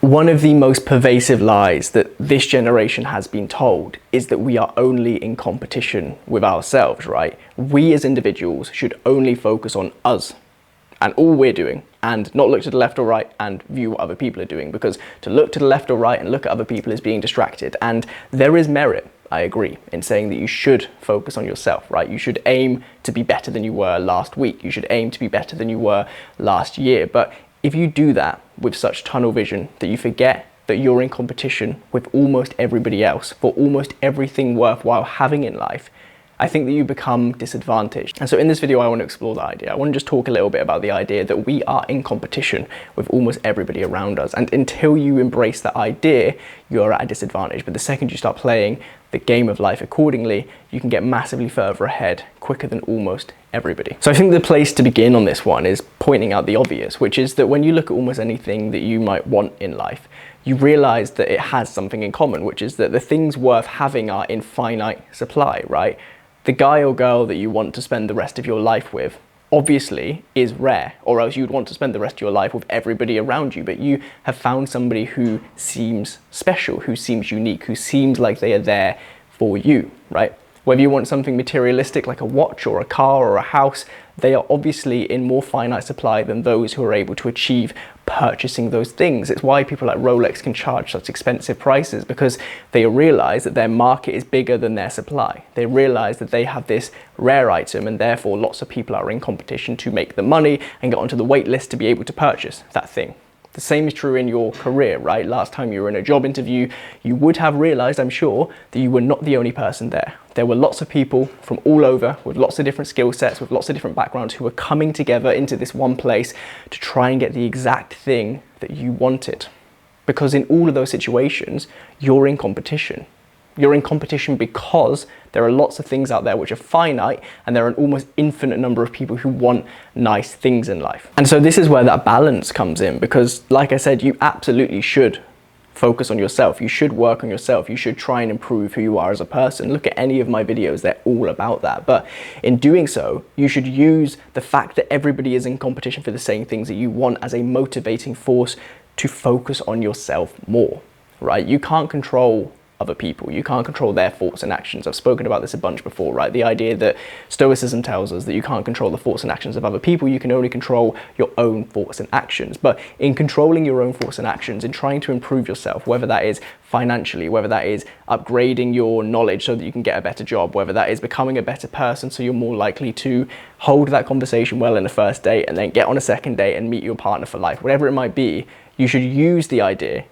One of the most pervasive lies that this generation has been told is that we are only in competition with ourselves, right? We as individuals should only focus on us and all we're doing, and not look to the left or right and view what other people are doing, because to look to the left or right and look at other people is being distracted. And there is merit, I agree, in saying that you should focus on yourself, right? You should aim to be better than you were last week. You should aim to be better than you were last year. But if you do that with such tunnel vision that you forget that you're in competition with almost everybody else for almost everything worthwhile having in life, I think that you become disadvantaged. And so in this video, I want to explore that idea. I want to just talk a little bit about the idea that we are in competition with almost everybody around us. And until you embrace that idea, you're at a disadvantage. But the second you start playing the game of life accordingly, you can get massively further ahead quicker than almost everybody. So I think the place to begin on this one is pointing out the obvious, which is that when you look at almost anything that you might want in life, you realize that it has something in common, which is that the things worth having are in finite supply, right? The guy or girl that you want to spend the rest of your life with obviously is rare, or else you'd want to spend the rest of your life with everybody around you, but you have found somebody who seems special, who seems unique, who seems like they are there for you, right? Whether you want something materialistic like a watch or a car or a house, they are obviously in more finite supply than those who are able to achieve purchasing those things. It's why people like Rolex can charge such expensive prices, because they realize that their market is bigger than their supply. They realize that they have this rare item, and therefore lots of people are in competition to make the money and get onto the wait list to be able to purchase that thing. The same is true in your career, right? Last time you were in a job interview, you would have realized, I'm sure, that you were not the only person there. There were lots of people from all over with lots of different skill sets, with lots of different backgrounds, who were coming together into this one place to try and get the exact thing that you wanted. Because in all of those situations, you're in competition. You're in competition because there are lots of things out there which are finite, and there are an almost infinite number of people who want nice things in life. And so this is where that balance comes in, because like I said, you absolutely should focus on yourself. You should work on yourself. You should try and improve who you are as a person. Look at any of my videos, they're all about that. But in doing so, you should use the fact that everybody is in competition for the same things that you want as a motivating force to focus on yourself more, right? You can't control other people. You can't control their thoughts and actions. I've spoken about this a bunch before, right? The idea that Stoicism tells us that you can't control the thoughts and actions of other people, you can only control your own thoughts and actions. But in controlling your own thoughts and actions, in trying to improve yourself, whether that is financially, whether that is upgrading your knowledge so that you can get a better job, whether that is becoming a better person so you're more likely to hold that conversation well in the first date and then get on a second date and meet your partner for life, whatever it might be, you should use the idea.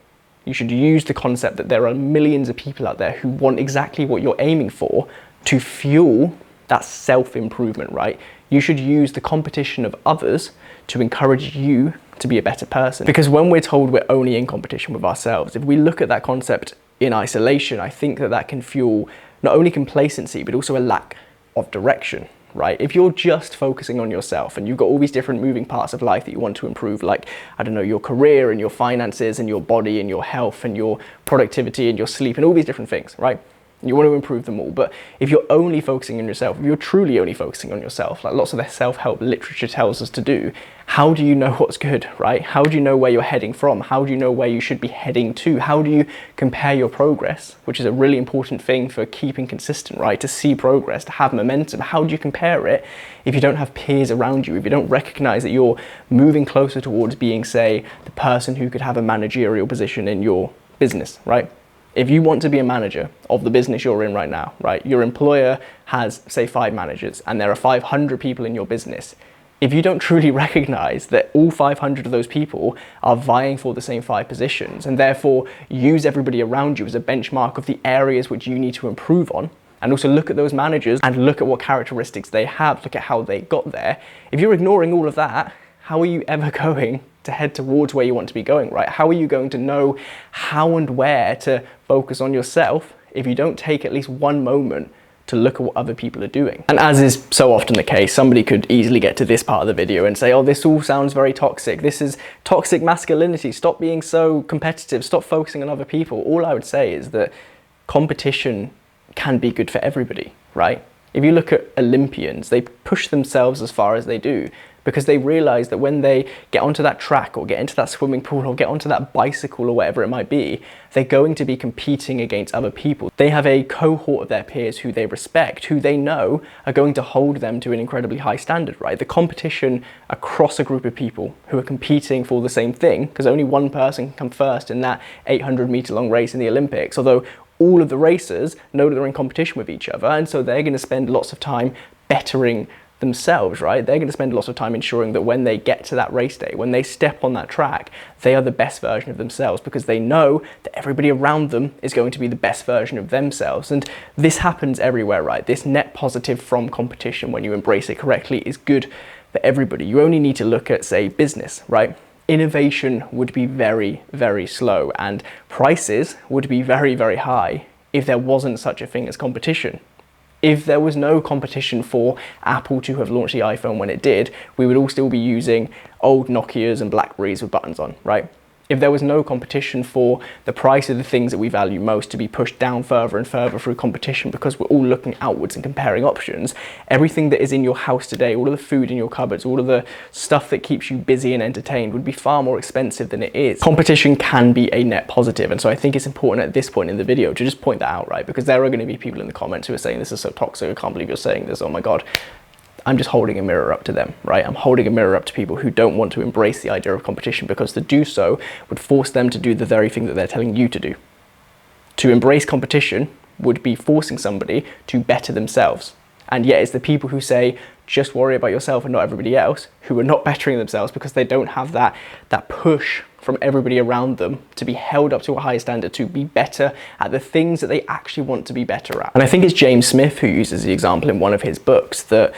You should use the concept that there are millions of people out there who want exactly what you're aiming for to fuel that self-improvement, right? You should use the competition of others to encourage you to be a better person. Because when we're told we're only in competition with ourselves, if we look at that concept in isolation, I think that that can fuel not only complacency, but also a lack of direction. Right? If you're just focusing on yourself and you've got all these different moving parts of life that you want to improve, like, I don't know, your career and your finances and your body and your health and your productivity and your sleep and all these different things, right? You want to improve them all. But if you're only focusing on yourself, if you're truly only focusing on yourself, like lots of the self-help literature tells us to do, how do you know what's good, right? How do you know where you're heading from? How do you know where you should be heading to? How do you compare your progress, which is a really important thing for keeping consistent, right? To see progress, to have momentum. How do you compare it if you don't have peers around you, if you don't recognize that you're moving closer towards being, say, the person who could have a managerial position in your business, right? If you want to be a manager of the business you're in right now, right? Your employer has, say, 5 managers and there are 500 people in your business. If you don't truly recognize that all 500 of those people are vying for the same 5 positions, and therefore use everybody around you as a benchmark of the areas which you need to improve on, and also look at those managers and look at what characteristics they have, look at how they got there. If you're ignoring all of that, how are you ever going to head towards where you want to be going, right? How are you going to know how and where to focus on yourself if you don't take at least one moment to look at what other people are doing? And as is so often the case, somebody could easily get to this part of the video and say, oh, this all sounds very toxic. This is toxic masculinity. Stop being so competitive. Stop focusing on other people. All I would say is that competition can be good for everybody, right? If you look at Olympians, they push themselves as far as they do because they realize that when they get onto that track or get into that swimming pool or get onto that bicycle or whatever it might be, they're going to be competing against other people. They have a cohort of their peers who they respect, who they know are going to hold them to an incredibly high standard, right? The competition across a group of people who are competing for the same thing, because only one person can come first in that 800-meter long race in the Olympics, although all of the racers know that they're in competition with each other, and so they're going to spend lots of time bettering themselves, right? They're going to spend lots of time ensuring that when they get to that race day, when they step on that track, they are the best version of themselves, because they know that everybody around them is going to be the best version of themselves. And this happens everywhere, right? This net positive from competition, when you embrace it correctly, is good for everybody. You only need to look at, say, business, right? Innovation would be very, very slow, and prices would be very, very high if there wasn't such a thing as competition. If there was no competition for Apple to have launched the iPhone when it did, we would all still be using old Nokias and Blackberries with buttons on, right? If there was no competition for the price of the things that we value most to be pushed down further and further through competition, because we're all looking outwards and comparing options, everything that is in your house today, all of the food in your cupboards, all of the stuff that keeps you busy and entertained would be far more expensive than it is. Competition can be a net positive, and so I think it's important at this point in the video to just point that out, right? Because there are going to be people in the comments who are saying, this is so toxic, I can't believe you're saying this, oh my God. I'm just holding a mirror up to them, right? I'm holding a mirror up to people who don't want to embrace the idea of competition, because to do so would force them to do the very thing that they're telling you to do. To embrace competition would be forcing somebody to better themselves. And yet it's the people who say, just worry about yourself and not everybody else, who are not bettering themselves because they don't have that push from everybody around them to be held up to a higher standard, to be better at the things that they actually want to be better at. And I think it's James Smith who uses the example in one of his books that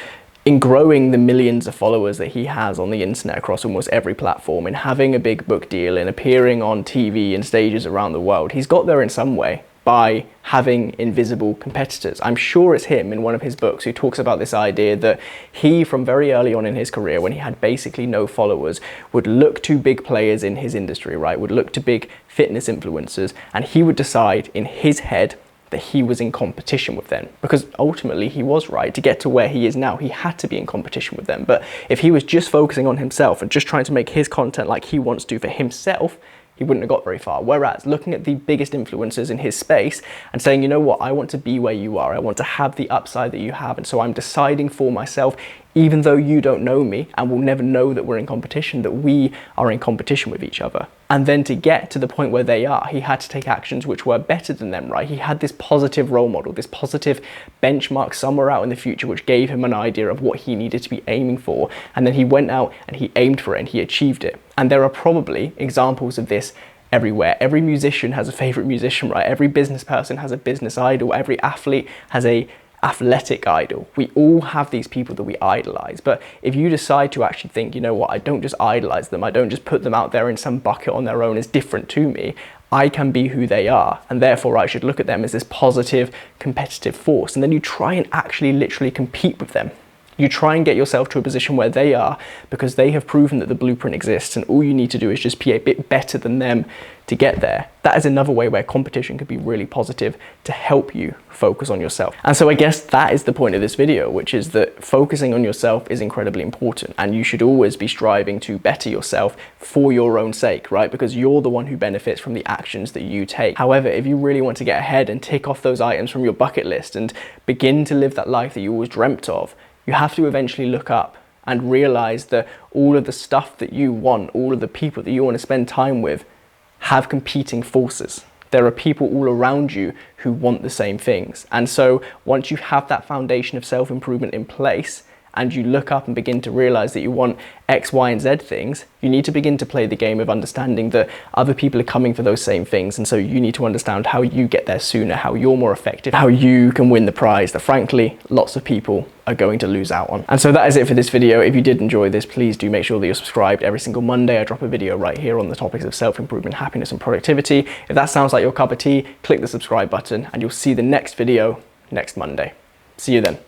in growing the millions of followers that he has on the internet across almost every platform, in having a big book deal, in appearing on TV and stages around the world, he's got there in some way by having invisible competitors. I'm sure it's him in one of his books who talks about this idea that he, from very early on in his career, when he had basically no followers, would look to big players in his industry, right? Would look to big fitness influencers, and he would decide in his head that he was in competition with them, because ultimately he was right. To get to where he is now, he had to be in competition with them. But if he was just focusing on himself and just trying to make his content like he wants to for himself, he wouldn't have got very far. Whereas looking at the biggest influencers in his space and saying, you know what, I want to be where you are, I want to have the upside that you have, and so I'm deciding for myself, even though you don't know me and will never know that we're in competition, that we are in competition with each other. And then to get to the point where they are, he had to take actions which were better than them, right? He had this positive role model, this positive benchmark somewhere out in the future, which gave him an idea of what he needed to be aiming for. And then he went out and he aimed for it and he achieved it. And there are probably examples of this everywhere. Every musician has a favorite musician, right? Every business person has a business idol. Every athlete has a athletic idol. We all have these people that we idolize. But if you decide to actually think, you know what, I don't just idolize them, I don't just put them out there in some bucket on their own as different to me, I can be who they are, and therefore I should look at them as this positive competitive force. And then you try and actually literally compete with them. You try and get yourself to a position where they are, because they have proven that the blueprint exists, and all you need to do is just be a bit better than them to get there. That is another way where competition could be really positive to help you focus on yourself. And so I guess that is the point of this video, which is that focusing on yourself is incredibly important, and you should always be striving to better yourself for your own sake, right? Because you're the one who benefits from the actions that you take. However, if you really want to get ahead and tick off those items from your bucket list and begin to live that life that you always dreamt of, you have to eventually look up and realize that all of the stuff that you want, all of the people that you want to spend time with, have competing forces. There are people all around you who want the same things. And so once you have that foundation of self-improvement in place, and you look up and begin to realize that you want X, Y, and Z things, you need to begin to play the game of understanding that other people are coming for those same things. And so you need to understand how you get there sooner, how you're more effective, how you can win the prize that frankly, lots of people are going to lose out on. And so that is it for this video. If you did enjoy this, please do make sure that you're subscribed. Every single Monday, I drop a video right here on the topics of self-improvement, happiness, and productivity. If that sounds like your cup of tea, click the subscribe button and you'll see the next video next Monday. See you then.